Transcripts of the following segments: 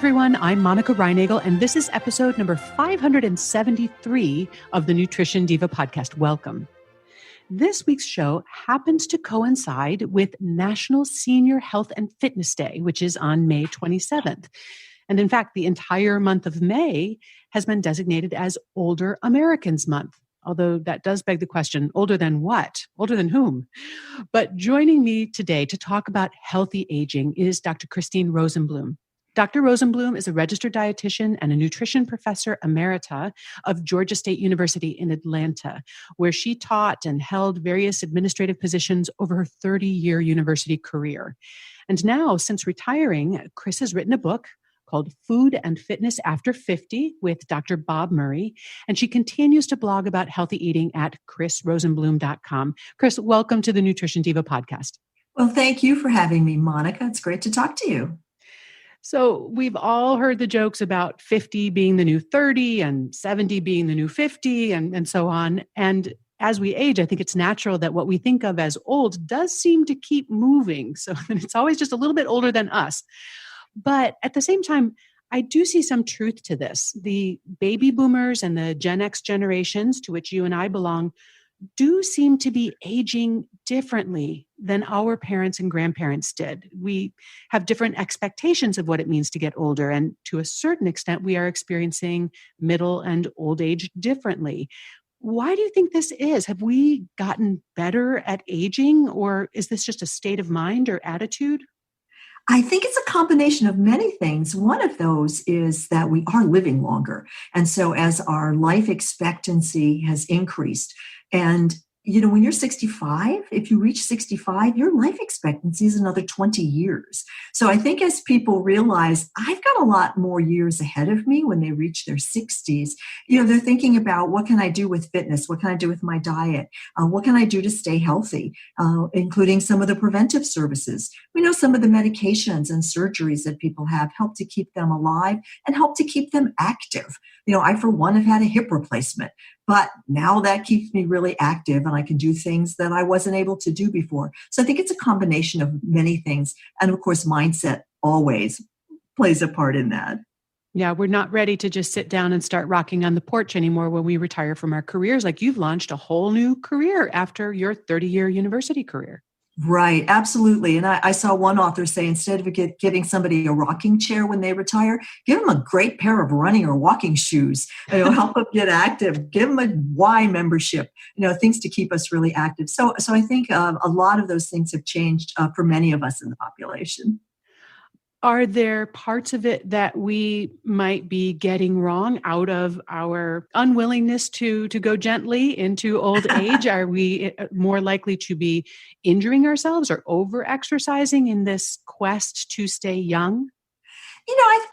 everyone. I'm Monica Reinagel, and this is episode number 573 of the Nutrition Diva podcast. Welcome. This week's show happens to coincide with National Senior Health and Fitness Day, which is on May 27th. And in fact, the entire month of May has been designated as Older Americans Month. Although that does beg the question, older than what? Older than whom? But joining me today to talk about healthy aging is Dr. Christine Rosenbloom. Dr. Rosenbloom is a registered dietitian and a nutrition professor emerita of Georgia State University in Atlanta, where she taught and held various administrative positions over her 30-year university career. And now, since retiring, Chris has written a book called Food and Fitness After 50 with Dr. Bob Murray. And she continues to blog about healthy eating at chrisrosenbloom.com. Chris, welcome to the Nutrition Diva podcast. Well, thank you for having me, Monica. It's great to talk to you. So we've all heard the jokes about 50 being the new 30 and 70 being the new 50 and so on. And as we age, I think it's natural that what we think of as old does seem to keep moving. So it's always just a little bit older than us. But at the same time, I do see some truth to this. The baby boomers and the Gen X generations, to which you and I belong, do seem to be aging differently than our parents and grandparents did. We have different expectations of what it means to get older. And to a certain extent, we are experiencing middle and old age differently. Why do you think this is? Have we gotten better at aging, or is this just a state of mind or attitude? I think it's a combination of many things. One of those is that we are living longer. And so as our life expectancy has increased, and when you're 65, if you reach 65, your life expectancy is another 20 years. So I think as people realize I've got a lot more years ahead of me when they reach their 60s, they're thinking about what can I do with fitness? What can I do with my diet? What can I do to stay healthy? Including some of the preventive services. We know some of the medications and surgeries that people have help to keep them alive and help to keep them active. I, for one, have had a hip replacement. But now that keeps me really active and I can do things that I wasn't able to do before. So I think it's a combination of many things. And of course, mindset always plays a part in that. Yeah, we're not ready to just sit down and start rocking on the porch anymore when we retire from our careers. Like you've launched a whole new career after your 30-year university career. Right, absolutely. And I saw one author say instead of giving somebody a rocking chair when they retire, give them a great pair of running or walking shoes. Help them get active. Give them a Y membership. Things to keep us really active. So I think a lot of those things have changed for many of us in the population. Are there parts of it that we might be getting wrong out of our unwillingness to go gently into old age? Are we more likely to be injuring ourselves or over-exercising in this quest to stay young?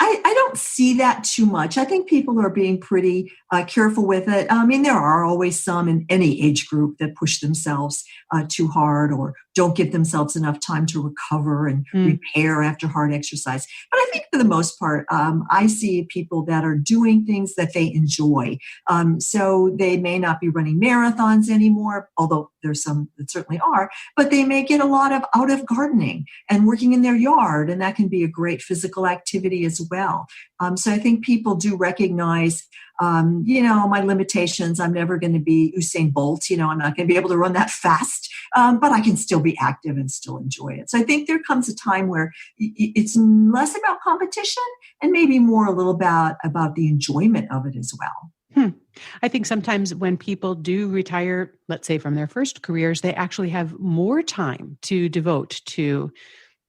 I don't see that too much. I think people are being pretty careful with it. I mean, there are always some in any age group that push themselves too hard or don't give themselves enough time to recover and repair after hard exercise. But I think for the most part, I see people that are doing things that they enjoy. So they may not be running marathons anymore, although there's some that certainly are, but they may get a lot of out of gardening and working in their yard. And that can be a great physical activity as well. So I think people do recognize, my limitations. I'm never going to be Usain Bolt. I'm not going to be able to run that fast, but I can still be active and still enjoy it. So I think there comes a time where it's less about competition and maybe more a little about the enjoyment of it as well. I think sometimes when people do retire, let's say from their first careers, they actually have more time to devote to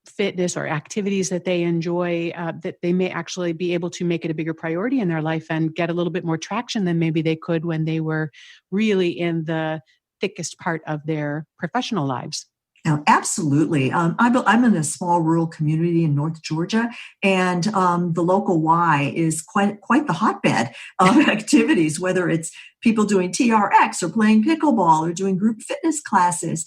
fitness or activities that they enjoy, that they may actually be able to make it a bigger priority in their life and get a little bit more traction than maybe they could when they were really in the thickest part of their professional lives. Now, absolutely. I'm in a small rural community in North Georgia, and the local Y is quite the hotbed of activities, whether it's people doing TRX or playing pickleball or doing group fitness classes.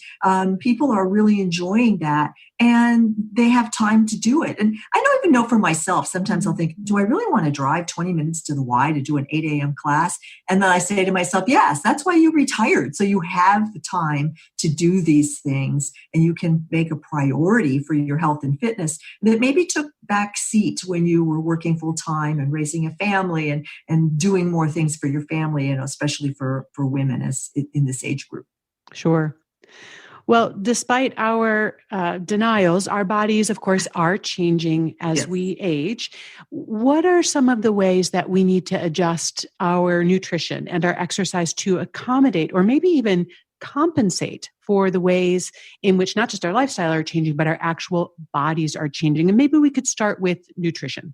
People are really enjoying that, and they have time to do it. And I don't even know for myself, sometimes I'll think, do I really want to drive 20 minutes to the Y to do an 8 a.m. class? And then I say to myself, yes, that's why you retired. So you have the time to do these things, and you can make a priority for your health and fitness that maybe took back seat when you were working full time and raising a family and doing more things for your family, especially for women as in this age group. Sure. Well, despite our denials, our bodies, of course, are changing as Yes. we age. What are some of the ways that we need to adjust our nutrition and our exercise to accommodate or maybe even compensate for the ways in which not just our lifestyle are changing, but our actual bodies are changing? And maybe we could start with nutrition.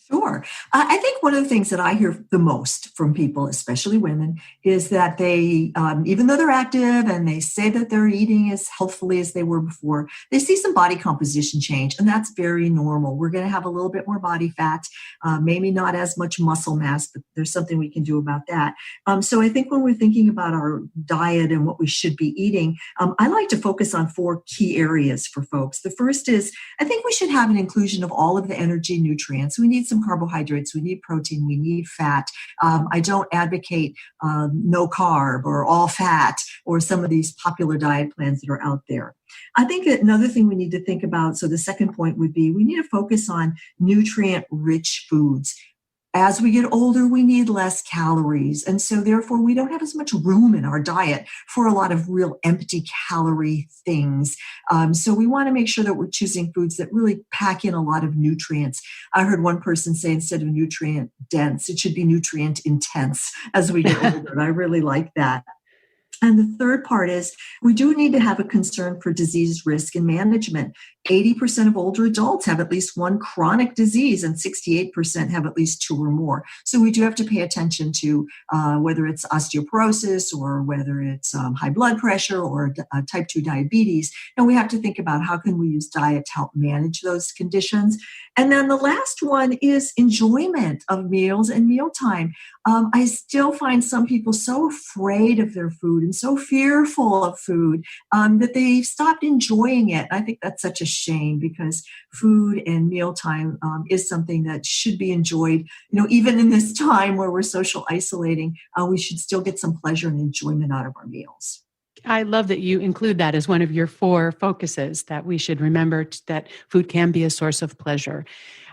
Sure. I think one of the things that I hear the most from people, especially women, is that they, even though they're active and they say that they're eating as healthfully as they were before, they see some body composition change, and that's very normal. We're going to have a little bit more body fat, maybe not as much muscle mass, but there's something we can do about that. So I think when we're thinking about our diet and what we should be eating, I like to focus on 4 key areas for folks. The first is, I think we should have an inclusion of all of the energy nutrients. We need some carbohydrates, we need protein, we need fat. I don't advocate no carb or all fat or some of these popular diet plans that are out there. I think another thing we need to think about, so the second point would be we need to focus on nutrient-rich foods. As we get older, we need less calories. And so therefore, we don't have as much room in our diet for a lot of real empty calorie things. So we want to make sure that we're choosing foods that really pack in a lot of nutrients. I heard one person say instead of nutrient dense, it should be nutrient intense as we get older. And I really like that. And the third part is we do need to have a concern for disease risk and management. 80% of older adults have at least one chronic disease, and 68% have at least 2 or more. So we do have to pay attention to whether it's osteoporosis or whether it's high blood pressure or type 2 diabetes. And we have to think about how can we use diet to help manage those conditions. And then the last one is enjoyment of meals and mealtime. I still find some people so afraid of their food and so fearful of food that they've stopped enjoying it. I think that's such a shame, because food and mealtime is something that should be enjoyed. Even in this time where we're social isolating, we should still get some pleasure and enjoyment out of our meals. I love that you include that as one of your 4 focuses, that we should remember that food can be a source of pleasure.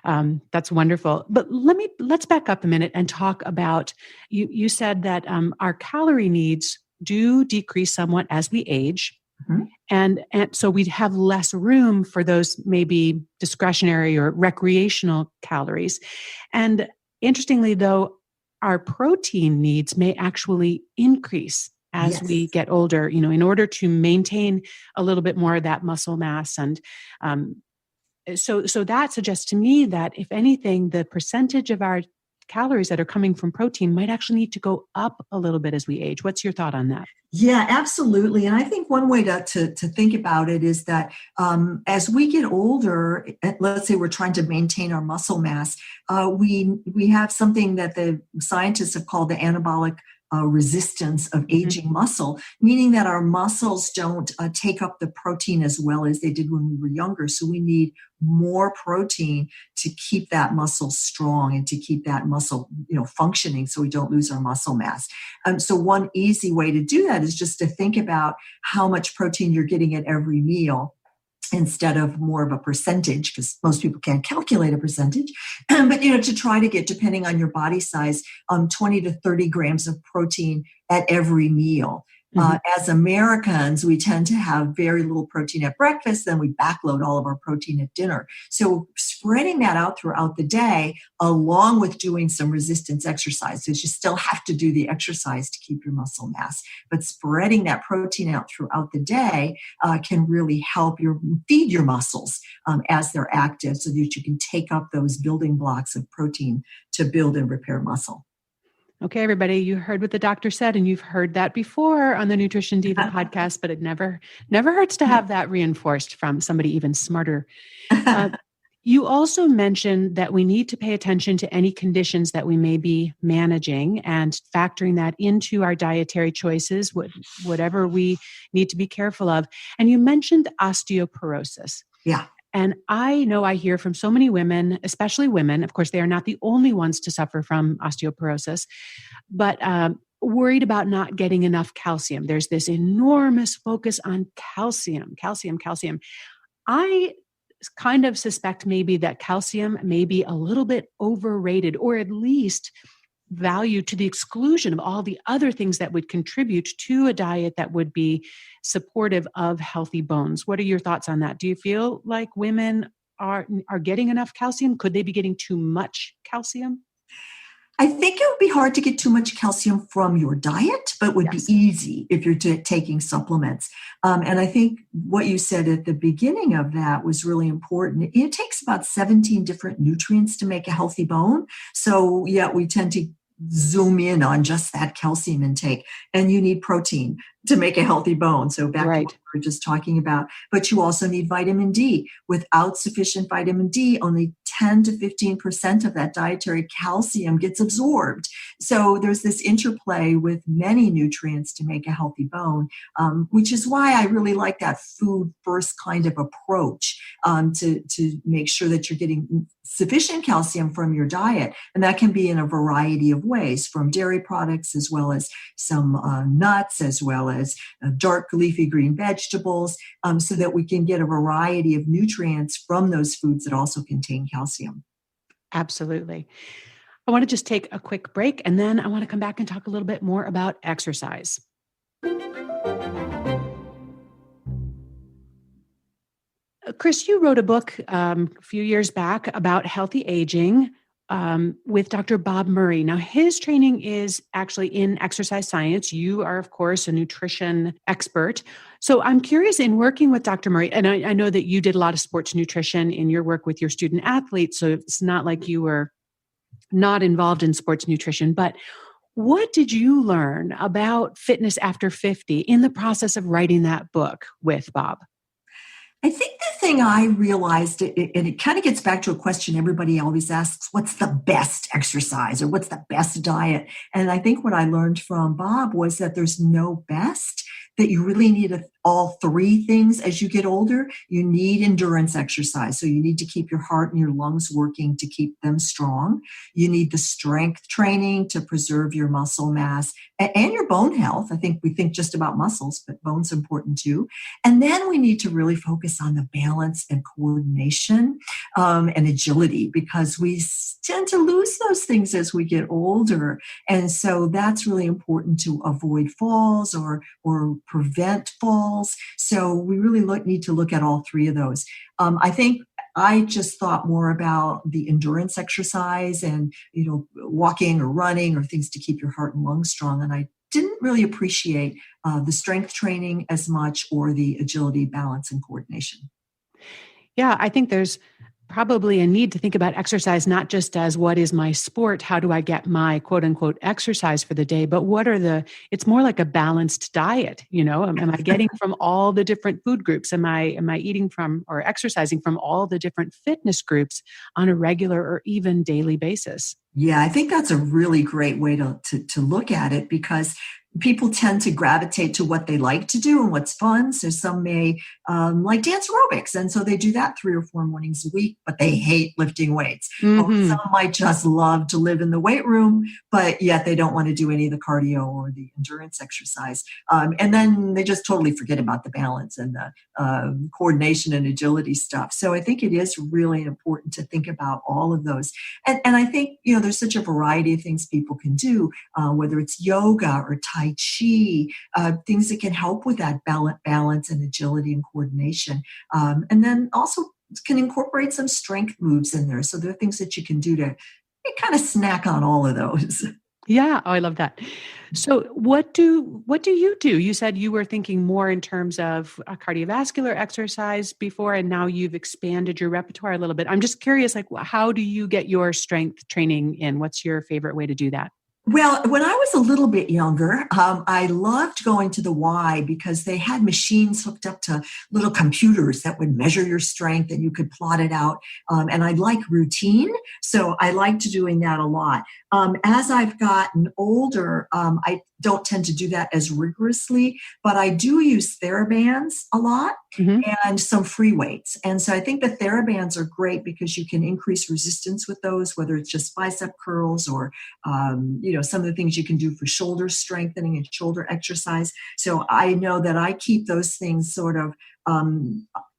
That's wonderful. But let's back up a minute and talk about, you said that our calorie needs do decrease somewhat as we age. Mm-hmm. And so we'd have less room for those maybe discretionary or recreational calories. And interestingly, though, our protein needs may actually increase as Yes. we get older, in order to maintain a little bit more of that muscle mass. And so that suggests to me that, if anything, the percentage of our calories that are coming from protein might actually need to go up a little bit as we age. What's your thought on that? Yeah, absolutely. And I think one way to think about it is that as we get older, let's say we're trying to maintain our muscle mass, we have something that the scientists have called the anabolic resistance of aging mm-hmm. muscle, meaning that our muscles don't take up the protein as well as they did when we were younger. So we need more protein to keep that muscle strong and to keep that muscle, functioning, so we don't lose our muscle mass. So one easy way to do that is just to think about how much protein you're getting at every meal, instead of more of a percentage, because most people can't calculate a percentage. But, to try to get, depending on your body size, 20 to 30 grams of protein at every meal. Mm-hmm. As Americans, we tend to have very little protein at breakfast, then we backload all of our protein at dinner. So spreading that out throughout the day, along with doing some resistance exercise, because you still have to do the exercise to keep your muscle mass, but spreading that protein out throughout the day can really help feed your muscles as they're active, so that you can take up those building blocks of protein to build and repair muscle. Okay, everybody, you heard what the doctor said, and you've heard that before on the Nutrition Diva podcast, but it never hurts to have that reinforced from somebody even smarter. You also mentioned that we need to pay attention to any conditions that we may be managing and factoring that into our dietary choices, whatever we need to be careful of. And you mentioned osteoporosis. Yeah. And I know I hear from so many women, especially women, of course, they are not the only ones to suffer from osteoporosis, but worried about not getting enough calcium. There's this enormous focus on calcium, calcium, calcium. I kind of suspect maybe that calcium may be a little bit overrated, or at least valued to the exclusion of all the other things that would contribute to a diet that would be supportive of healthy bones. What are your thoughts on that? Do you feel like women are getting enough calcium? Could they be getting too much calcium? I think it would be hard to get too much calcium from your diet, but would be Yes. easy if you're taking supplements. And I think what you said at the beginning of that was really important. It takes about 17 different nutrients to make a healthy bone. So, yeah, we tend to zoom in on just that calcium intake. And you need protein to make a healthy bone. So, back to what Right. we were just talking about. But you also need vitamin D. Without sufficient vitamin D, only 10 to 15% of that dietary calcium gets absorbed. So there's this interplay with many nutrients to make a healthy bone, which is why I really like that food first kind of approach, to make sure that you're getting sufficient calcium from your diet. And that can be in a variety of ways, from dairy products as well as some nuts, as well as dark leafy green vegetables, so that we can get a variety of nutrients from those foods that also contain calcium. Absolutely. I want to just take a quick break, and then I want to come back and talk a little bit more about exercise. Chris, you wrote a book a few years back about healthy aging with Dr. Bob Murray. Now, his training is actually in exercise science. You are, of course, a nutrition expert. So I'm curious, in working with Dr. Murray, and I know that you did a lot of sports nutrition in your work with your student athletes, so it's not like you were not involved in sports nutrition, but what did you learn about fitness after 50 in the process of writing that book with Bob? I think the thing I realized, and it kind of gets back to a question everybody always asks, what's the best exercise or what's the best diet? And I think what I learned from Bob was that there's no best, that you really need all three things as you get older. You need endurance exercise. So you need to keep your heart and your lungs working to keep them strong. You need the strength training to preserve your muscle mass and your bone health. I think we think just about muscles, but bone's important too. And then we need to really focus on the balance and coordination, and agility, because we tend to lose those things as we get older. And so that's really important to avoid falls or prevent falls. So we really need to look at all three of those. I think I just thought more about the endurance exercise and, walking or running or things to keep your heart and lungs strong. And I didn't really appreciate the strength training as much, or the agility, balance, and coordination. Yeah, I think there's probably a need to think about exercise not just as what is my sport, how do I get my quote unquote exercise for the day, but it's more like a balanced diet. Am I getting from all the different food groups? Am I eating from or exercising from all the different fitness groups on a regular or even daily basis? Yeah, I think that's a really great way to look at it, because people tend to gravitate to what they like to do and what's fun. So some may like dance aerobics, and so they do that 3 or 4 mornings a week, but they hate lifting weights. Or Mm-hmm. some might just love to live in the weight room, but yet they don't want to do any of the cardio or the endurance exercise. And then they just totally forget about the balance and the coordination and agility stuff. So I think it is really important to think about all of those. And I think, there's such a variety of things people can do, whether it's yoga or Tai Chi, things that can help with that balance and agility and coordination. And then also can incorporate some strength moves in there. So there are things that you can do to kind of snack on all of those. Yeah. Oh, I love that. So what do you do? You said you were thinking more in terms of a cardiovascular exercise before, and now you've expanded your repertoire a little bit. I'm just curious, like, how do you get your strength training in? What's your favorite way to do that? Well, when I was a little bit younger, I loved going to the Y because they had machines hooked up to little computers that would measure your strength and you could plot it out. And I like routine, so I liked doing that a lot. As I've gotten older, I don't tend to do that as rigorously, but I do use TheraBands a lot Hmm. and some free weights. And so I think the TheraBands are great because you can increase resistance with those, whether it's just bicep curls or some of the things you can do for shoulder strengthening and shoulder exercise. So I know that I keep those things sort of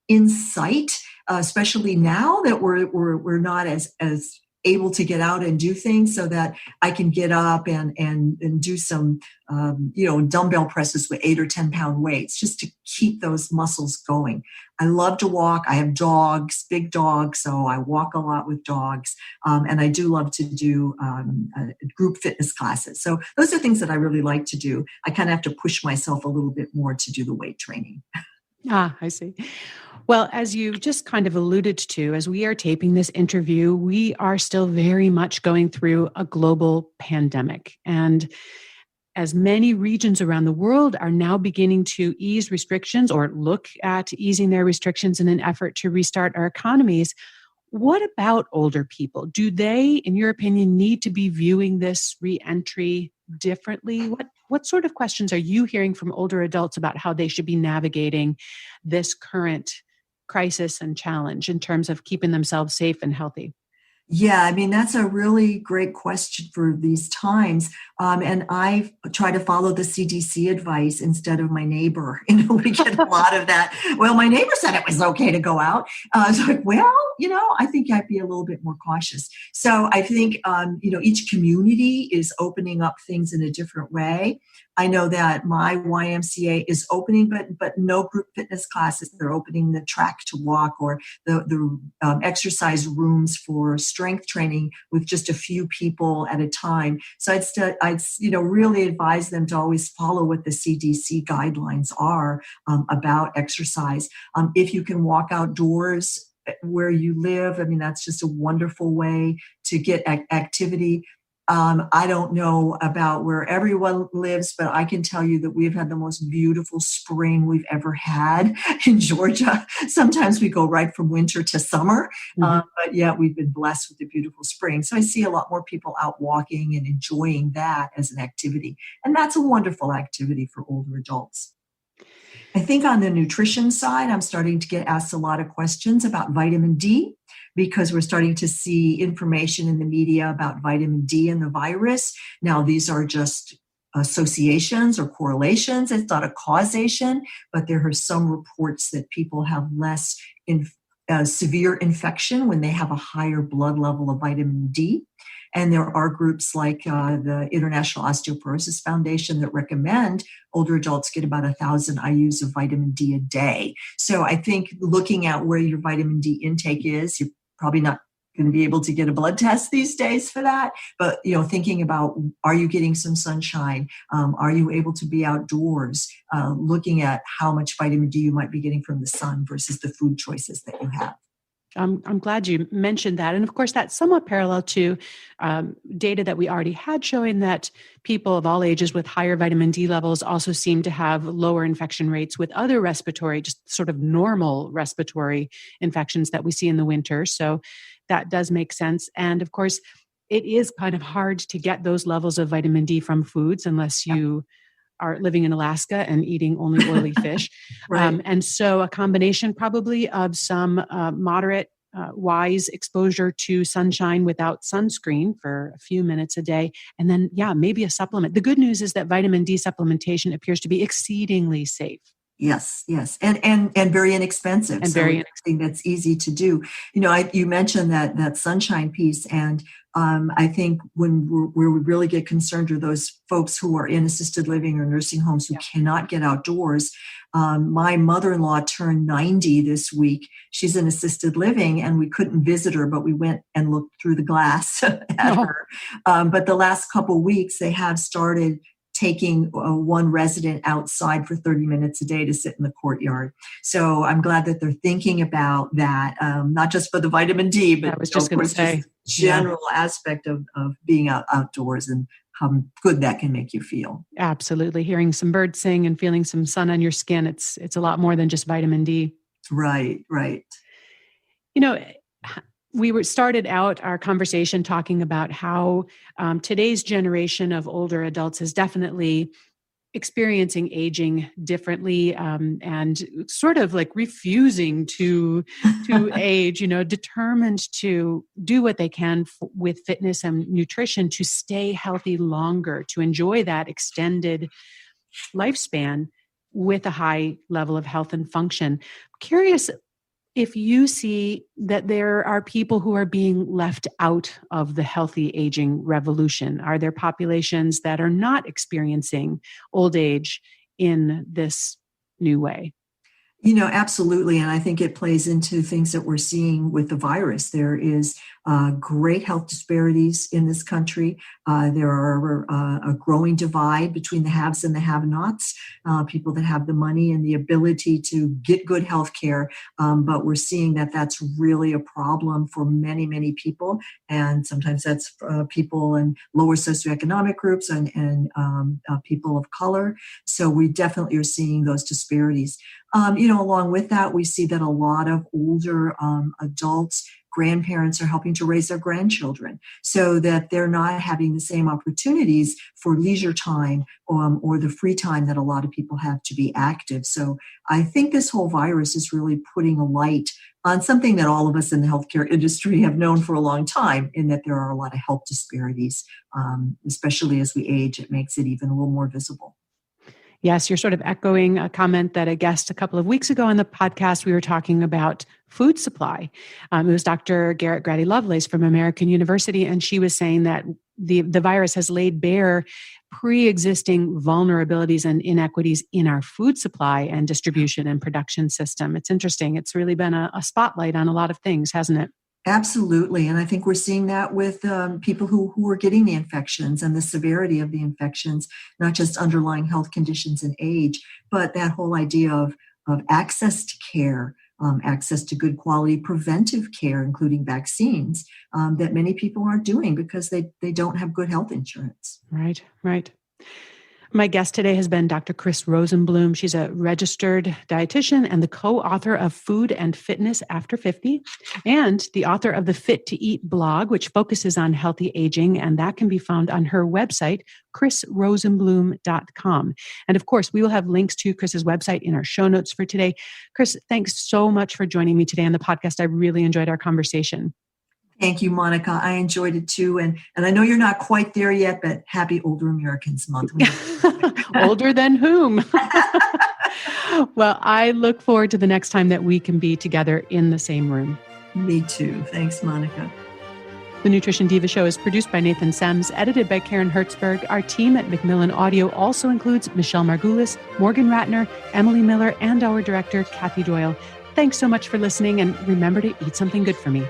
in sight, especially now that we're not as able to get out and do things, so that I can get up and do some dumbbell presses with 8 or 10 pound weights just to keep those muscles going. I love to walk. I have dogs, big dogs, so I walk a lot with dogs. And I do love to do group fitness classes. So those are things that I really like to do. I kind of have to push myself a little bit more to do the weight training. Ah, I see. Well, as you just kind of alluded to, as we are taping this interview, we are still very much going through a global pandemic. And as many regions around the world are now beginning to ease restrictions or look at easing their restrictions in an effort to restart our economies, what about older people? Do they, in your opinion, need to be viewing this reentry differently? What sort of questions are you hearing from older adults about how they should be navigating this current crisis and challenge in terms of keeping themselves safe and healthy? Yeah, I mean, that's a really great question for these times. And I try to follow the CDC advice instead of my neighbor. We get a lot of that. Well, my neighbor said it was okay to go out. I was like, well, I think I'd be a little bit more cautious. So I think, each community is opening up things in a different way. I know that my YMCA is opening, but no group fitness classes. They're opening the track to walk or the exercise rooms for strength training with just a few people at a time. So I'd really advise them to always follow what the CDC guidelines are about exercise. If you can walk outdoors where you live, I mean, that's just a wonderful way to get activity. I don't know about where everyone lives, but I can tell you that we've had the most beautiful spring we've ever had in Georgia. Sometimes we go right from winter to summer, but yeah, we've been blessed with a beautiful spring. So I see a lot more people out walking and enjoying that as an activity. And that's a wonderful activity for older adults. I think on the nutrition side, I'm starting to get asked a lot of questions about vitamin D because we're starting to see information in the media about vitamin D and the virus. Now, these are just associations or correlations. It's not a causation, but there are some reports that people have less severe infection when they have a higher blood level of vitamin D. And there are groups like the International Osteoporosis Foundation that recommend older adults get about 1,000 IUs of vitamin D a day. So I think looking at where your vitamin D intake is, you're probably not going to be able to get a blood test these days for that. But, thinking about, are you getting some sunshine? Are you able to be outdoors? Looking at how much vitamin D you might be getting from the sun versus the food choices that you have. I'm glad you mentioned that. And of course, that's somewhat parallel to data that we already had showing that people of all ages with higher vitamin D levels also seem to have lower infection rates with other respiratory, just sort of normal respiratory infections that we see in the winter. So that does make sense. And of course, it is kind of hard to get those levels of vitamin D from foods unless you are living in Alaska and eating only oily fish. Right. And so a combination probably of some moderate, wise exposure to sunshine without sunscreen for a few minutes a day. And then, maybe a supplement. The good news is that vitamin D supplementation appears to be exceedingly safe. Yes, and very inexpensive. And so very it's something that's easy to do. You mentioned that sunshine piece, and I think where we really get concerned are those folks who are in assisted living or nursing homes who cannot get outdoors. My mother-in-law turned 90 this week. She's in assisted living, and we couldn't visit her, but we went and looked through the glass at her. But the last couple of weeks, they have started taking one resident outside for 30 minutes a day to sit in the courtyard. So I'm glad that they're thinking about that, not just for the vitamin D, but I was just going to say, general aspect of being outdoors and how good that can make you feel. Absolutely. Hearing some birds sing and feeling some sun on your skin, it's a lot more than just vitamin D. Right, right. You know, we started out our conversation talking about how today's generation of older adults is definitely experiencing aging differently, and sort of like refusing to age, determined to do what they can with fitness and nutrition to stay healthy longer, to enjoy that extended lifespan with a high level of health and function. Curious if you see that there are people who are being left out of the healthy aging revolution. Are there populations that are not experiencing old age in this new way? Absolutely. And I think it plays into things that we're seeing with the virus. There is great health disparities in this country. There are a growing divide between the haves and the have-nots, people that have the money and the ability to get good health care. But we're seeing that that's really a problem for many, many people. And sometimes that's people in lower socioeconomic groups and people of color. So we definitely are seeing those disparities. Along with that, we see that a lot of older adults, grandparents are helping to raise their grandchildren so that they're not having the same opportunities for leisure time or the free time that a lot of people have to be active. So I think this whole virus is really putting a light on something that all of us in the healthcare industry have known for a long time, in that there are a lot of health disparities, especially as we age. It makes it even a little more visible. Yes, you're sort of echoing a comment that a guest a couple of weeks ago on the podcast, we were talking about food supply. It was Dr. Garrett Grady Lovelace from American University, and she was saying that the virus has laid bare pre-existing vulnerabilities and inequities in our food supply and distribution and production system. It's interesting. It's really been a spotlight on a lot of things, hasn't it? Absolutely. And I think we're seeing that with people who are getting the infections and the severity of the infections, not just underlying health conditions and age, but that whole idea of access to care, access to good quality preventive care, including vaccines, that many people aren't doing because they don't have good health insurance. Right, right. My guest today has been Dr. Chris Rosenbloom. She's a registered dietitian and the co-author of Food and Fitness After 50, and the author of the Fit to Eat blog, which focuses on healthy aging, and that can be found on her website, chrisrosenbloom.com. And of course, we will have links to Chris's website in our show notes for today. Chris, thanks so much for joining me today on the podcast. I really enjoyed our conversation. Thank you, Monica. I enjoyed it too. And I know you're not quite there yet, but happy Older Americans Month. Older than whom? Well, I look forward to the next time that we can be together in the same room. Me too. Thanks, Monica. The Nutrition Diva Show is produced by Nathan Sems, edited by Karen Hertzberg. Our team at Macmillan Audio also includes Michelle Margulis, Morgan Ratner, Emily Miller, and our director, Kathy Doyle. Thanks so much for listening, and remember to eat something good for me.